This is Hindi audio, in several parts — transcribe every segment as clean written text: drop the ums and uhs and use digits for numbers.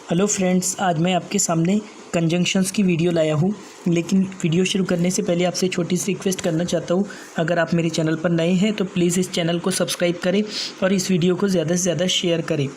हेलो फ्रेंड्स, आज मैं आपके सामने कंजंक्शंस की वीडियो लाया हूँ। लेकिन वीडियो शुरू करने से पहले आपसे छोटी सी रिक्वेस्ट करना चाहता हूँ। अगर आप मेरे चैनल पर नए हैं तो प्लीज़ इस चैनल को सब्सक्राइब करें और इस वीडियो को ज़्यादा से ज़्यादा शेयर करें।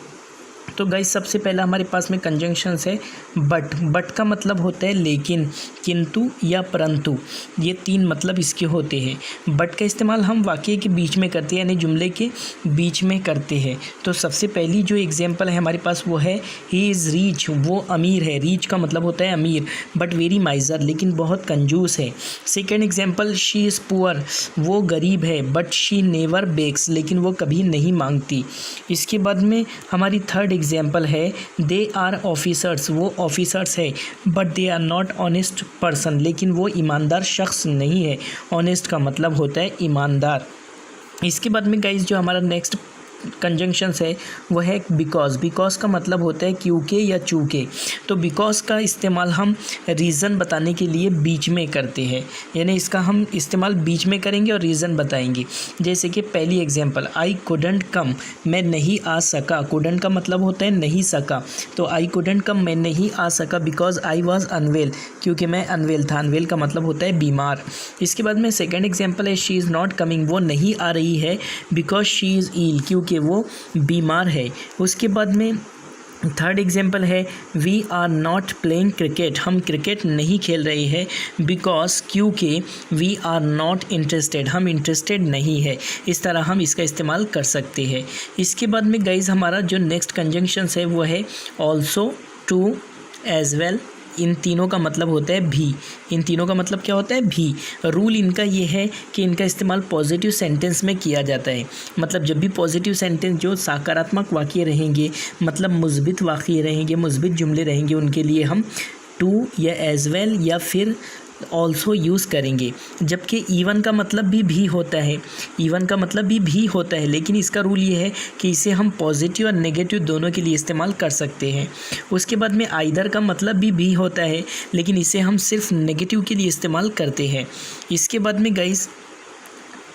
तो गाइस, सबसे पहला हमारे पास में कंजंक्शंस है बट का मतलब होता है लेकिन, किंतु या परंतु। ये तीन मतलब इसके होते हैं। बट का इस्तेमाल हम वाक्य के बीच में करते हैं, यानी जुमले के बीच में करते हैं। तो सबसे पहली जो एग्जांपल है हमारे पास वो है ही इज़ रिच, वो अमीर है। रिच का मतलब होता है अमीर, बट वेरी माइजर, लेकिन बहुत कंजूस है। Second example, she is poor, वो गरीब है, बट शी नेवर बेग्स, लेकिन वो कभी नहीं मांगती। इसके बाद में हमारी थर्ड एग्जाम्पल है दे आर ऑफिसर्स, वो ऑफिसर्स है, but they are not honest person, लेकिन वो ईमानदार शख्स नहीं है। ऑनेस्ट का मतलब होता है ईमानदार। इसके बाद में गाइस जो हमारा नेक्स्ट कंजंक्शंस है वो है बिकॉज का मतलब होता है क्योंकि या चूँकि। तो बिकॉज का इस्तेमाल हम रीज़न बताने के लिए बीच में करते हैं, यानी इसका हम इस्तेमाल बीच में करेंगे और रीज़न बताएंगे। जैसे कि पहली एग्जांपल, आई कुडंट कम, मैं नहीं आ सका। कुडंट का मतलब होता है नहीं सका, तो आई कुडंट कम, मैं नहीं आ सका बिकॉज आई वॉज अनवेल, क्योंकि मैं अनवेल था। अनवेल का मतलब होता है बीमार। इसके बाद में सेकेंड एग्जाम्पल है शी इज़ नॉट कमिंग, वो नहीं आ रही है बिकॉज शी इज़ इल, क्योंकि वो बीमार है। उसके बाद में थर्ड एग्जाम्पल है we are not playing cricket, हम क्रिकेट नहीं खेल रहे हैं बिकॉज, क्योंकि वी आर नॉट इंटरेस्टेड, हम इंटरेस्टेड नहीं है। इस तरह हम इसका इस्तेमाल कर सकते हैं। इसके बाद में गाइज हमारा जो नेक्स्ट कंजंक्शंस है वो है ऑल्सो, टू, एज वेल। इन तीनों का मतलब होता है भी। इन तीनों का मतलब क्या होता है? भी। रूल इनका ये है कि इनका इस्तेमाल पॉजिटिव सेंटेंस में किया जाता है। मतलब जब भी पॉजिटिव सेंटेंस जो सकारात्मक वाक्य रहेंगे, मतलब मुस्बित वाक्य रहेंगे, मुस्बित जुमले रहेंगे, उनके लिए हम टू या एज वेल या फिर ऑल्सो यूज़ करेंगे। जबकि इवन का मतलब भी होता है, इवन का मतलब भी होता है, लेकिन इसका रूल ये है कि इसे हम पॉजिटिव और नेगेटिव दोनों के लिए इस्तेमाल कर सकते हैं। उसके बाद में आइदर का मतलब भी होता है, लेकिन इसे हम सिर्फ नेगेटिव के लिए इस्तेमाल करते हैं। इसके बाद में गाइस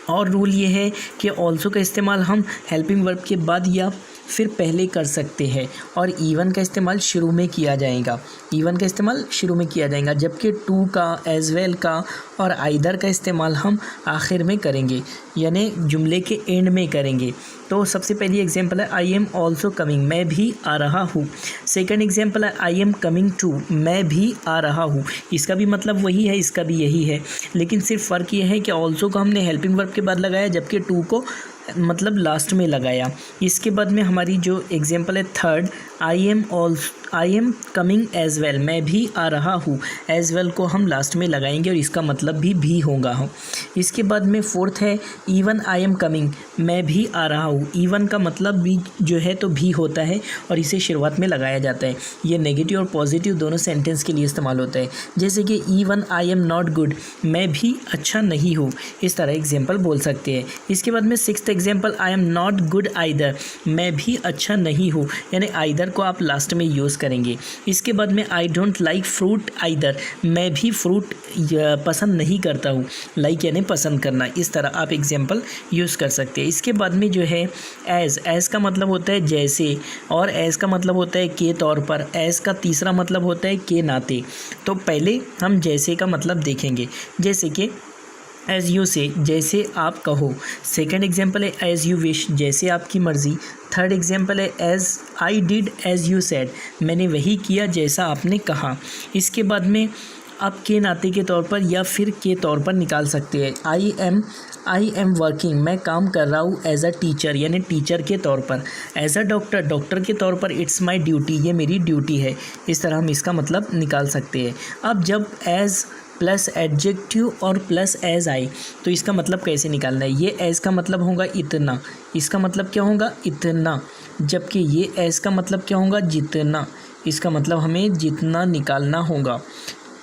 और रूल ये है कि ऑल्सो का इस्तेमाल हम हेल्पिंग वर्ब के बाद या फिर पहले कर सकते हैं, और इवन का इस्तेमाल शुरू में किया जाएगा। इवन का इस्तेमाल शुरू में किया जाएगा, जबकि टू का, एज वेल का और आइदर का इस्तेमाल हम आखिर में करेंगे, यानी जुमले के एंड में करेंगे। तो सबसे पहली एग्जांपल है आई एम ऑल्सो कमिंग, मैं भी आ रहा हूँ। सेकंड एग्जांपल है आई एम कमिंग टू, मैं भी आ रहा हूँ। इसका भी मतलब वही है, इसका भी यही है, लेकिन सिर्फ फ़र्क ये है कि ऑल्सो को हमने हेल्पिंग वर्ब के बाद लगाया, जबकि टू को मतलब लास्ट में लगाया। इसके बाद में हमारी जो एग्जांपल है third, I am coming as well, मैं भी आ रहा हूँ। एज वेल को हम लास्ट में लगाएंगे और इसका मतलब भी होगा। इसके बाद में फोर्थ है इवन आई एम कमिंग, मैं भी आ रहा हूँ। इवन का मतलब भी जो है तो भी होता है और इसे शुरुआत में लगाया जाता है। ये नेगेटिव और पॉजिटिव दोनों सेंटेंस के लिए इस्तेमाल होता है। जैसे कि even I am not good, मैं भी अच्छा नहीं हूँ। इस तरह एग्जाम्पल बोल सकते हैं। इसके बाद में sixth example, I am not good either, मैं भी अच्छा नहीं हूँ, यानी आइदर को आप लास्ट में यूज़ करेंगे। इसके बाद में I don't like fruit either, मैं भी फ्रूट पसंद नहीं करता हूँ। लाइक यानी पसंद करना। इस तरह आप एग्जाम्पल यूज़ कर सकते हैं। इसके बाद में जो है एज का मतलब होता है जैसे, और एज का मतलब होता है के तौर पर। एज का तीसरा मतलब होता है के नाते। तो पहले हम जैसे का मतलब देखेंगे, जैसे कि एज़ यू से, जैसे आप कहो। सेकंड एग्जाम्पल है एज़ यू विश, जैसे आपकी मर्ज़ी। थर्ड एग्जाम्पल है as I did as you said, मैंने वही किया जैसा आपने कहा। इसके बाद में आप के नाते के तौर पर या फिर के तौर पर निकाल सकते हैं। आई एम वर्किंग, मैं काम कर रहा हूँ एज अ टीचर, यानी टीचर के तौर पर। एज अ डॉक्टर, डॉक्टर के तौर पर। इट्स माई ड्यूटी, ये मेरी ड्यूटी है। इस तरह हम इसका मतलब निकाल सकते हैं। अब जब एज़ प्लस एडजेक्टिव और प्लस एज आई, तो इसका मतलब कैसे निकालना है? ये एज का मतलब होगा इतना, इसका मतलब क्या होगा? इतना। जबकि ये एज का मतलब क्या होगा? जितना। इसका मतलब हमें जितना निकालना होगा।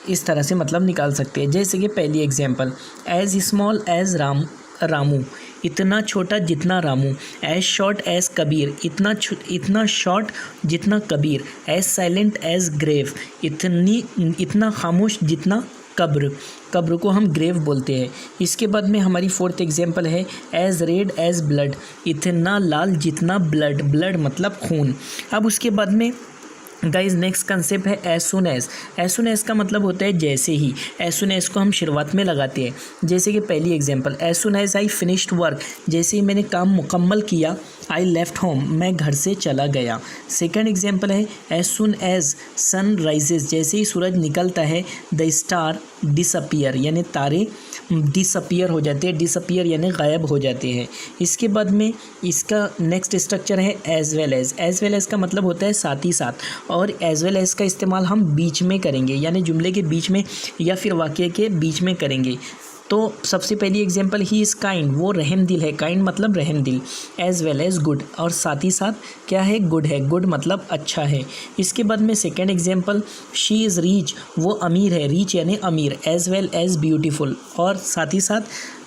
इस तरह से मतलब निकाल सकते हैं। जैसे कि पहली example, as small as Ramu, इतना छोटा जितना Ramu. As short as Kabir, इतना शॉर्ट जितना Kabir. As silent as grave, इतना खामोश जितना कब्र को हम ग्रेव बोलते हैं। इसके बाद में हमारी फोर्थ एग्जांपल है एज रेड एज ब्लड, इतना लाल जितना ब्लड मतलब खून। अब उसके बाद में गाइज नेक्स्ट कंसेप्ट है as soon as. As soon as का मतलब होता है जैसे ही। एज सुन एज को हम शुरुआत में लगाते हैं। जैसे कि पहली example, as soon as I finished work, जैसे ही मैंने काम मुकम्मल किया, आई लेफ्ट होम, मैं घर से चला गया। सेकंड एग्जांपल है as soon as sun rises, जैसे ही सूरज निकलता है, द स्टार डिसअपियर, यानी तारे डिसअपियर हो जाते हैं। डिसअपियर यानी गायब हो जाते हैं। इसके बाद में इसका नेक्स्ट स्ट्रक्चर है as well as. As well as का मतलब होता है साथ ही साथ, और एज वेल एज का इस्तेमाल हम बीच में करेंगे, यानी जुमले के बीच में या फिर वाक्य के बीच में करेंगे। तो सबसे पहली एग्जांपल, ही इज़ काइंड, वो रहम दिल है। काइंड मतलब रहम दिल। एज वेल एज गुड, और साथ ही साथ क्या है, गुड है। गुड मतलब अच्छा है। इसके बाद में second example, she is reach, वो अमीर है। रीच यानी अमीर। एज वेल एज ब्यूटीफुल, और साथ ही साथ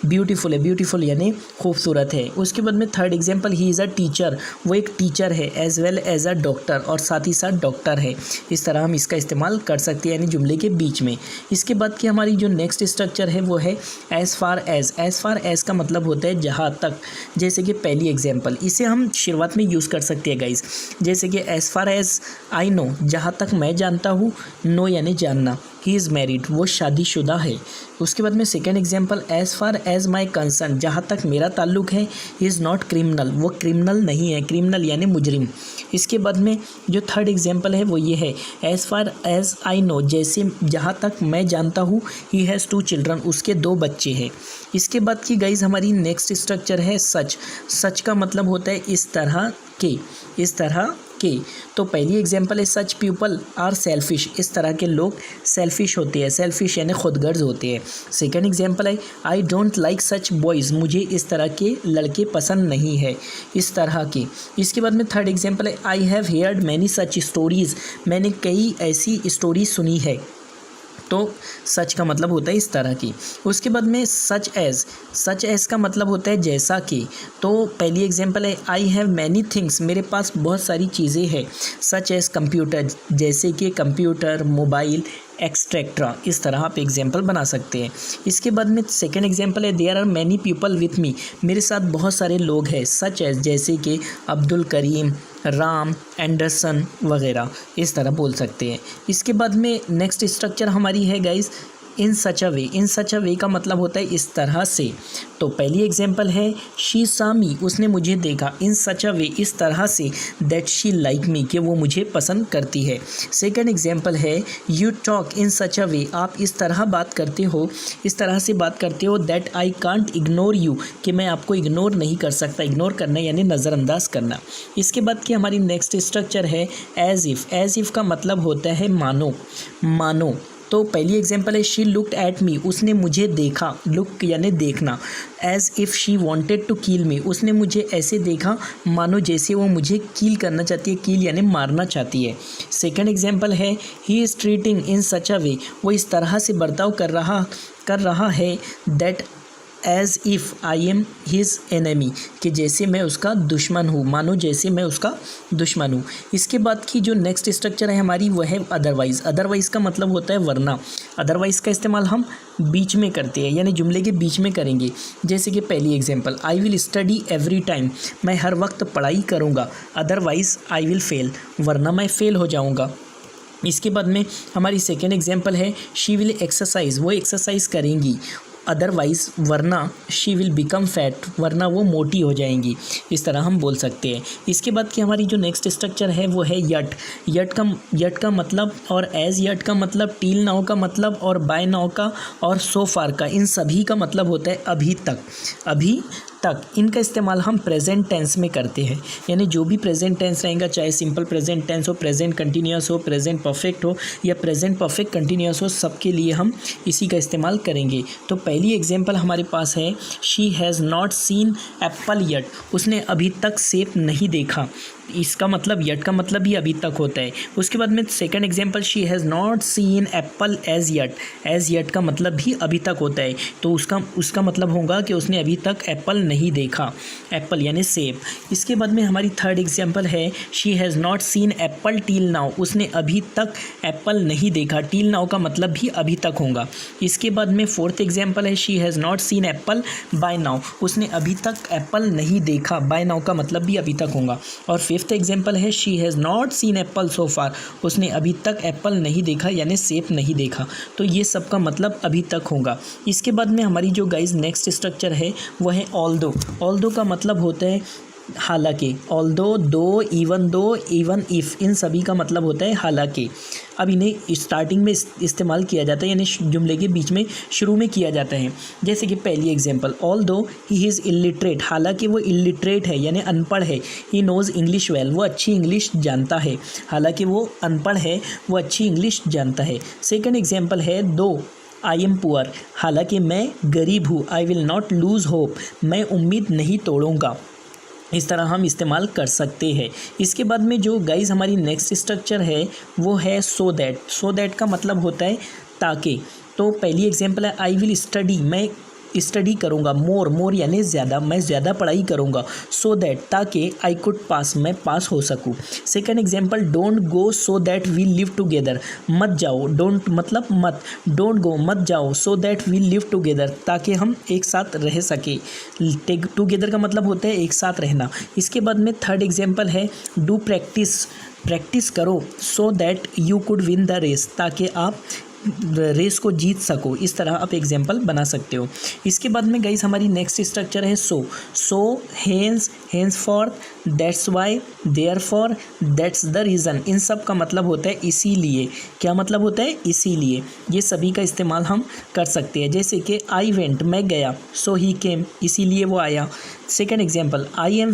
ब्यूटीफुल है। ब्यूटीफुल यानी खूबसूरत है। उसके बाद में थर्ड एग्जांपल, ही इज़ अ टीचर, वो एक टीचर है। As well as a doctor, और साथ ही साथ डॉक्टर है। इस तरह हम इसका इस्तेमाल कर सकते हैं, यानी जुमले के बीच में। इसके बाद की हमारी जो नेक्स्ट स्ट्रक्चर है वो है as far as. As far as का मतलब होता है जहाँ तक। जैसे कि पहली एग्जांपल, इसे हम शुरुआत में यूज़ कर सकते हैं गाइज। जैसे कि as far as I know, जहाँ तक मैं जानता हूँ। नो यानी जानना। ही इज़ मैरिड, वो शादीशुदा है। उसके बाद में second example, as far as my concern, जहाँ तक मेरा ताल्लुक़ है। ही इज़ नॉट क्रिमिनल, वो क्रिमिनल नहीं है। क्रिमिनल यानी मुजरिम। इसके बाद में जो थर्ड एग्जांपल है वो ये है, as far as I know, जैसे जहाँ तक मैं जानता हूँ। ही हैज़ 2 चिल्ड्रन, उसके 2 बच्चे हैं। इसके बाद की गाइज हमारी नेक्स्ट स्ट्रक्चर है सच। सच का मतलब होता है इस तरह के, इस तरह के। तो पहली एग्जांपल है, सच पीपल आर सेल्फिश, इस तरह के लोग सेल्फिश होते हैं। सेल्फिश यानी खुदगर्ज होते हैं। सेकंड एग्जांपल है, I don't like such boys, मुझे इस तरह के लड़के पसंद नहीं है। इस तरह के। इसके बाद में थर्ड एग्जांपल है, I have heard many such stories, मैंने कई ऐसी स्टोरी सुनी है। तो सच का मतलब होता है इस तरह की। उसके बाद में सच एज़ का मतलब होता है जैसा कि। तो पहली एग्जांपल है, आई हैव मैनी थिंग्स, मेरे पास बहुत सारी चीज़ें हैं। सच एज़ कंप्यूटर, जैसे कि कंप्यूटर, मोबाइल, एक्सट्रेक्ट्रा। इस तरह आप एग्जांपल बना सकते हैं। इसके बाद में सेकेंड एग्जांपल है, there are many people with me, मेरे साथ बहुत सारे लोग हैं। सच एज़, जैसे कि अब्दुल करीम, राम, एंडरसन वगैरह। इस तरह बोल सकते हैं। इसके बाद में नेक्स्ट स्ट्रक्चर हमारी है गाइज इन सच अ वे। इन सच अ वे का मतलब होता है इस तरह से। तो पहली एग्जांपल है, शी सा मी, उसने मुझे देखा। इन सच अ वे, इस तरह से, दैट शी लाइक मी, कि वो मुझे पसंद करती है। सेकंड एग्जांपल है, यू टॉक इन सच अ वे, आप इस तरह बात करते हो, इस तरह से बात करते हो, that I can't ignore you, कि मैं आपको इग्नोर नहीं कर सकता। इग्नोर करना यानी नज़रअंदाज करना। इसके बाद की हमारी नेक्स्ट स्ट्रक्चर है एज इफ़। एज इफ़ का मतलब होता है मानो, मानो। तो पहली एग्जांपल है, शी लुक्ड एट मी, उसने मुझे देखा। लुक यानी देखना। As if she wanted to kill me, उसने मुझे ऐसे देखा मानो जैसे वो मुझे किल करना चाहती है। किल यानी मारना चाहती है। सेकंड एग्जांपल है, ही इज़ ट्रीटिंग इन सच अ वे, वो इस तरह से बर्ताव कर रहा है, that as if I am his enemy, कि जैसे मैं उसका दुश्मन हूँ। मानो जैसे मैं उसका दुश्मन हूँ। इसके बाद की जो नेक्स्ट स्ट्रक्चर है हमारी वो है अदरवाइज़। अदरवाइज़ का मतलब होता है वरना। अदरवाइज़ का इस्तेमाल हम बीच में करते हैं, यानी जुमले के बीच में करेंगे। जैसे कि पहली example, I will study every time, मैं हर वक्त पढ़ाई करूँगा। अदरवाइज़ आई विल फेल, वरना मैं फेल हो जाऊँगा। इसके बाद में हमारी सेकेंड एग्जांपल है, शी विल एक्सरसाइज, वो एक्सरसाइज करेंगी। अदरवाइज़ वरना शी विल बिकम फैट, वरना वो मोटी हो जाएंगी। इस तरह हम बोल सकते हैं। इसके बाद की हमारी जो नेक्स्ट स्ट्रक्चर है वो है यट। यट का मतलब और एज यट का मतलब, टील नाउ का मतलब और बाय नाउ का और सो फार का, इन सभी का मतलब होता है अभी तक। अभी तक इनका इस्तेमाल हम प्रेजेंट टेंस में करते हैं, यानी जो भी प्रेजेंट टेंस रहेगा, चाहे सिंपल प्रेजेंट टेंस हो, प्रेजेंट कंटिन्यूअस हो, प्रेजेंट परफेक्ट हो या प्रेजेंट परफेक्ट कंटिन्यूअस हो, सबके लिए हम इसी का इस्तेमाल करेंगे। तो पहली एग्जांपल हमारे पास है, she has not seen Apple yet, उसने अभी तक सेब नहीं देखा। इसका मतलब यट का मतलब भी अभी तक होता है। उसके बाद में second example, she has not seen apple as yet. As yet का मतलब भी अभी तक होता है, तो उसका मतलब होगा कि उसने अभी तक एप्पल नहीं देखा। एप्पल यानी सेब। इसके बाद में हमारी थर्ड एग्जांपल है, she has not seen apple till now, उसने अभी तक एप्पल नहीं देखा। टील नाउ का मतलब भी अभी तक होगा। इसके बाद में फोर्थ एग्जांपल है, she has not seen apple by now, उसने अभी तक एप्पल नहीं देखा। बाय नाउ का मतलब भी अभी तक होगा। और फिफ्थ फिफ्थ एग्जाम्पल है she has not seen apple so far, उसने अभी तक एप्पल नहीं देखा यानी सेब नहीं देखा। तो ये सब का मतलब अभी तक होगा। इसके बाद में हमारी जो गाइज नेक्स्ट स्ट्रक्चर है वो है ऑल्दो। ऑल्दो का मतलब होता है हालांकि, ऑल्दो, दो, इवन दो, इवन इफ़, इन सभी का मतलब होता है हालांकि। अब इन्हें स्टार्टिंग में इस्तेमाल किया जाता है यानी जुमले के बीच में शुरू में किया जाता है। जैसे कि पहली example, although he is illiterate, हालांकि वो इलिटरेट है यानी अनपढ़ है। ही नोज़ इंग्लिश वेल, वो अच्छी इंग्लिश जानता है। हालांकि वो अनपढ़ है, वो अच्छी इंग्लिश जानता है। सेकेंड एग्जाम्पल है दो आई एम पुअर, हालांकि मैं गरीब हूँ। I will not lose hope, मैं उम्मीद नहीं तोड़ूंगा। इस तरह हम इस्तेमाल कर सकते हैं। इसके बाद में जो गाइज हमारी नेक्स्ट स्ट्रक्चर है वो है सो दैट। सो दैट का मतलब होता है ताकि। तो पहली एग्जांपल है आई विल स्टडी, मैं स्टडी करूँगा। मोर, मोर यानी ज़्यादा, मैं ज़्यादा पढ़ाई करूँगा। सो दैट, ताकि आई कुड पास, मैं पास हो सकूँ। Second example, don't go so that we live together, मत जाओ। डोंट मतलब मत, डोंट गो मत जाओ, so that we live together, ताकि हम एक साथ रह सके। टुगेदर का मतलब होता है एक साथ रहना। इसके बाद में थर्ड एग्जाम्पल है डू प्रैक्टिस, प्रैक्टिस करो so that you could win the race, ताकि आप रेस को जीत सको। इस तरह आप एग्जाम्पल बना सकते हो। इसके बाद में गाइस हमारी नेक्स्ट स्ट्रक्चर है so. So, hence, hence for, that's why, therefore, that's the reason, इन सब का मतलब होता है इसीलिए। क्या मतलब होता है? इसीलिए। ये सभी का इस्तेमाल हम कर सकते हैं। जैसे कि आई वेंट, मैं गया। सो ही केम, इसीलिए वो आया। Second example, I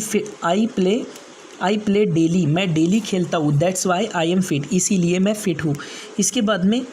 play daily, मैं डेली खेलता हूँ। That's why I am fit, इसीलिए मैं फिट हूँ। इसके बाद में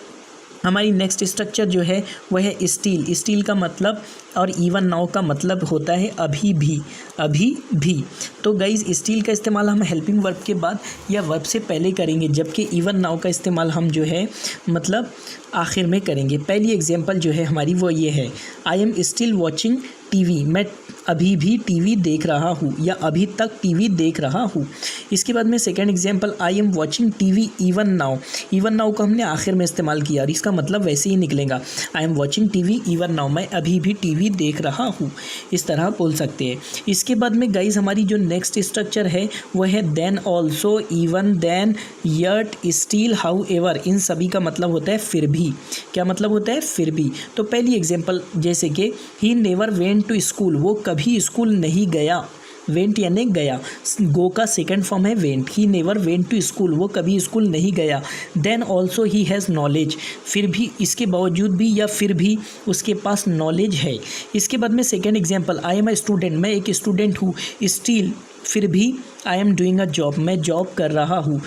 हमारी नेक्स्ट स्ट्रक्चर जो है वह है स्टील। स्टील का मतलब और इवन नाउ का मतलब होता है अभी भी, अभी भी। तो गाइज स्टील का इस्तेमाल हम हेल्पिंग वर्ब के बाद या वर्ब से पहले करेंगे, जबकि इवन नाउ का इस्तेमाल हम जो है मतलब आखिर में करेंगे। पहली एग्जांपल जो है हमारी वो ये है, I am still watching TV, मैं अभी भी टीवी देख रहा हूँ या अभी तक टीवी देख रहा हूँ। इसके बाद में second example, I am watching TV even now. Even now को हमने आखिर में इस्तेमाल किया और इसका मतलब वैसे ही निकलेगा, I am watching TV even now, मैं अभी भी टीवी देख रहा हूँ। इस तरह बोल सकते हैं। इसके बाद में गाइज हमारी जो नेक्स्ट स्ट्रक्चर है वह है then, also, even, then, yet, still, however, इन सभी का मतलब होता है फिर भी। क्या मतलब होता है? फिर भी। तो पहली एग्जांपल जैसे कि he never went to school, वो कभी स्कूल नहीं गया। वेंट यानी गया, गो का सेकंड फॉर्म है went. He never went to school, वो कभी स्कूल नहीं गया। Then also he has knowledge, फिर भी, इसके बावजूद भी या फिर भी उसके पास नॉलेज है। इसके बाद में second example, I am a student, मैं एक स्टूडेंट हूँ। स्टिल, फिर भी, I am doing a job, मैं जॉब कर रहा हूँ।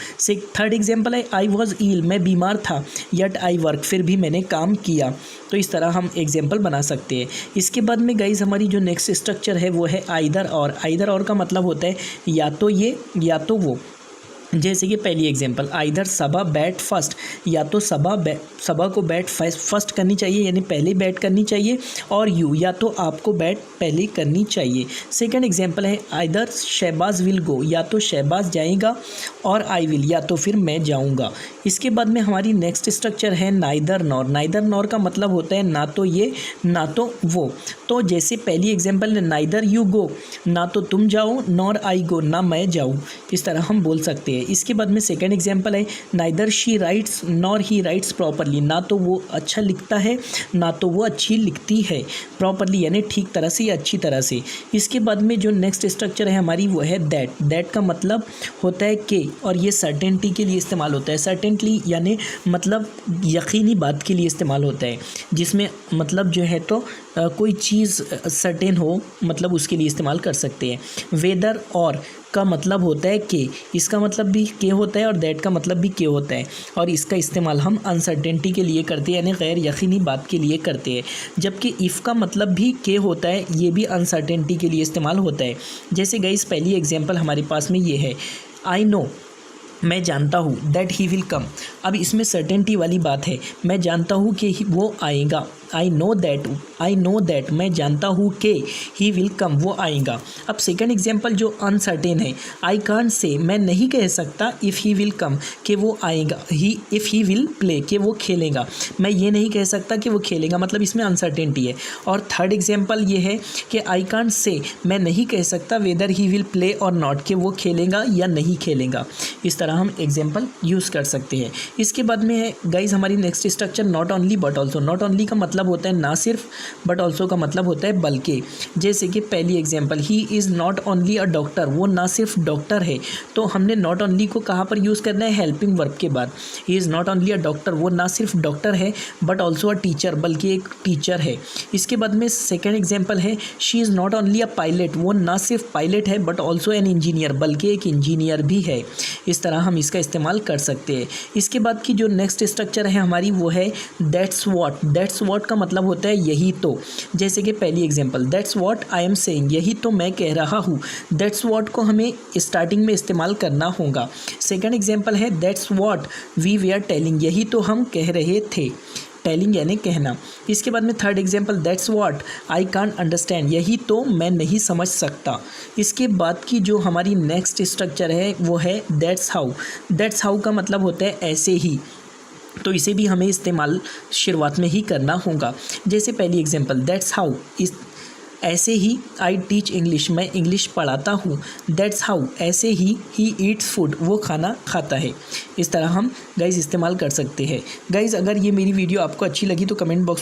थर्ड एग्जाम्पल है आई वॉज इल, मैं बीमार था। यट आई वर्क, फिर भी मैंने काम किया। तो इस तरह हम एग्जाम्पल बना सकते हैं। इसके बाद में गाइज हमारी जो नेक्स्ट स्ट्रक्चर है वो है आइदर और। आइदर और का मतलब होता है या तो ये या तो वो। जैसे कि पहली एग्जांपल, आइदर सबा बैट फर्स्ट, या तो सबा को बैट फर्स्ट करनी चाहिए यानी पहले बैट करनी चाहिए, और यू, या तो आपको बैट पहले करनी चाहिए। सेकंड एग्जांपल है आइदर शहबाज विल गो, या तो शहबाज जाएगा, और आई विल, या तो फिर मैं जाऊंगा। इसके बाद में हमारी नेक्स्ट स्ट्रक्चर है नाइदर नॉर। नाइदर नॉर का मतलब होता है ना तो ये ना तो वो। तो जैसे पहली एग्जांपल है नाइदर यू गो, ना तो तुम जाओ, नॉर आई गो, ना मैं जाऊँ। इस तरह हम बोल सकते हैं। इसके बाद में सेकंड एग्जांपल है neither she writes nor he rights properly, ना तो वो अच्छा लिखता है ना तो वो अच्छी लिखती है। प्रॉपरली यानी ठीक तरह से या अच्छी तरह से। इसके बाद में जो नेक्स्ट स्ट्रक्चर है हमारी वो है दैट। दैट का मतलब होता है कि, और ये सर्टेनिटी के लिए इस्तेमाल होता है। सर्टेनली यानी मतलब यकीनी बात के लिए इस्तेमाल होता है, जिसमें मतलब जो है तो कोई चीज़ सर्टेन हो, मतलब उसके लिए इस्तेमाल कर सकते हैं। वेदर और का मतलब होता है के, इसका मतलब भी के होता है और दैट का मतलब भी के होता है, और इसका इस्तेमाल हम अनसर्टेनिटी के लिए करते हैं यानी गैर यकीनी बात के लिए करते हैं। जबकि इफ़ का मतलब भी के होता है, ये भी अनसर्टेनिटी के लिए इस्तेमाल होता है। जैसे गाइस पहली एग्जांपल हमारे पास में ये है, आई नो, मैं जानता हूँ, दैट ही विल कम। अब इसमें सर्टेनिटी वाली बात है, मैं जानता हूँ कि वो आएगा। आई नो दैट मैं जानता हूँ कि ही विल कम वो आएगा। अब सेकंड एग्जांपल जो अनसर्टेन है, आई कांट से मैं नहीं कह सकता इफ़ ही विल कम कि वो आएगा, इफ़ ही विल प्ले कि वो खेलेगा, मैं ये नहीं कह सकता कि वो खेलेगा, मतलब इसमें अनसर्टेनिटी है। और थर्ड एग्जांपल ये है कि आई कांट से मैं नहीं कह सकता वेदर ही विल प्ले और नॉट कि वो खेलेगा या नहीं खेलेगा। इस तरह हम एग्जांपल यूज़ कर सकते हैं। इसके बाद में है गाइज हमारी next structure not only but also. Not only का मतलब होता है ना सिर्फ, बट ऑल्सो का मतलब होता है बल्कि। जैसे कि पहली एग्जांपल, ही is not only a doctor, वो ना सिर्फ डॉक्टर है, तो हमने नॉट ओनली को कहाँ पर यूज़ करना है, हेल्पिंग वर्ब के बाद। He is not only a doctor, वो ना सिर्फ डॉक्टर है बट ऑल्सो अ टीचर, बल्कि एक टीचर है। इसके बाद में सेकेंड एग्जाम्पल है, she is not only a pilot, वो ना सिर्फ पायलट है बट ऑल्सो एन इंजीनियर, बल्कि एक इंजीनियर भी है। इस तरह हम इसका इस्तेमाल कर सकते हैं। इसके बाद की जो नेक्स्ट स्ट्रक्चर है हमारी वो है दैट्स व्हाट। दैट्स व्हाट का मतलब होता है यही तो। जैसे कि पहली example, that's what I am saying, यही तो मैं कह रहा हूँ। दैट्स व्हाट को हमें स्टार्टिंग में इस्तेमाल करना होगा। सेकंड एग्जांपल है दैट्स व्हाट वी वे आर टेलिंग, यही तो हम कह रहे थे, टेलिंग यानी कहना। इसके बाद में third example, that's what I can't understand, यही तो मैं नहीं समझ सकता। इसके बाद की जो हमारी नेक्स्ट स्ट्रक्चर है वो है दैट्स हाउ। दैट्स हाउ का मतलब होता है ऐसे ही, तो इसे भी हमें इस्तेमाल शुरुआत में ही करना होगा। जैसे पहली एग्जांपल, दैट्स हाउ इस ऐसे ही आई टीच इंग्लिश, मैं इंग्लिश पढ़ाता हूँ। दैट्स हाउ ऐसे ही ईट्स फूड, वो खाना खाता है। इस तरह हम गाइज़ इस्तेमाल कर सकते हैं। गाइज़ अगर ये मेरी वीडियो आपको अच्छी लगी तो कमेंट बॉक्स में